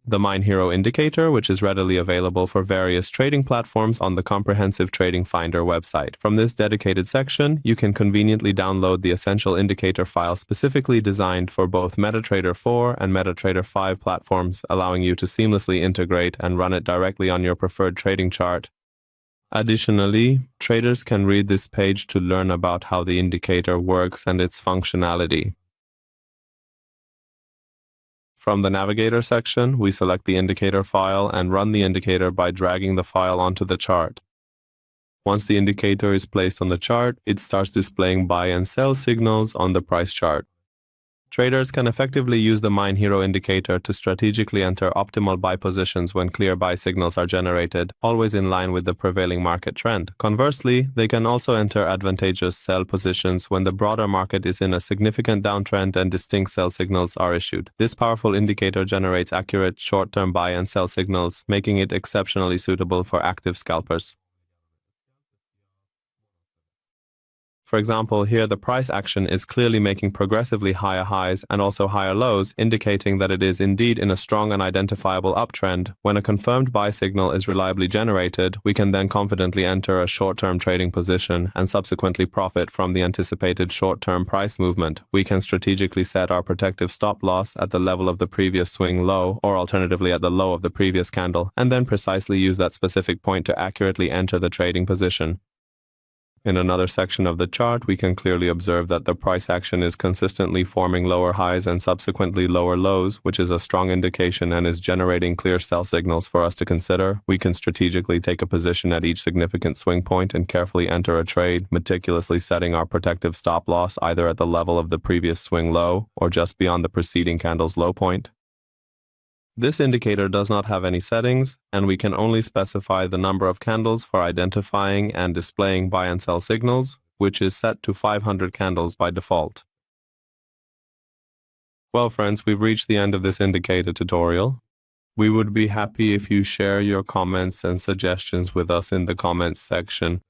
the MindHero Indicator, which is readily available for various trading platforms on the comprehensive TradingFinder website. From this dedicated section, you can conveniently download the essential indicator file specifically designed for both Metatrader 4 and Metatrader 5 platforms, allowing you to seamlessly integrate and run it directly on your preferred trading chart. Additionally, traders can read this page to learn about how the indicator works and its functionality. From the Navigator section, we select the indicator file and run the indicator by dragging the file onto the chart. Once the indicator is placed on the chart, it starts displaying buy and sell signals on the price chart. Traders can effectively use the MindHero Indicator to strategically enter optimal buy positions when clear buy signals are generated, always in line with the prevailing market trend. Conversely, they can also enter advantageous sell positions when the broader market is in a significant downtrend and distinct sell signals are issued. This powerful indicator generates accurate short-term buy and sell signals, making it exceptionally suitable for active scalpers. For example, here the price action is clearly making progressively higher highs and also higher lows, indicating that it is indeed in a strong and identifiable uptrend. When a confirmed buy signal is reliably generated, we can then confidently enter a short-term trading position and subsequently profit from the anticipated short-term price movement. We can strategically set our protective stop loss at the level of the previous swing low, or alternatively at the low of the previous candle, and then precisely use that specific point to accurately enter the trading position. In another section of the chart, we can clearly observe that the price action is consistently forming lower highs and subsequently lower lows, which is a strong indication and is generating clear sell signals for us to consider. We can strategically take a position at each significant swing point and carefully enter a trade, meticulously setting our protective stop loss either at the level of the previous swing low or just beyond the preceding candle's low point. This indicator does not have any settings, and we can only specify the number of candles for identifying and displaying buy and sell signals, which is set to 500 candles by default. Well, friends, we've reached the end of this indicator tutorial. We would be happy if you share your comments and suggestions with us in the comments section.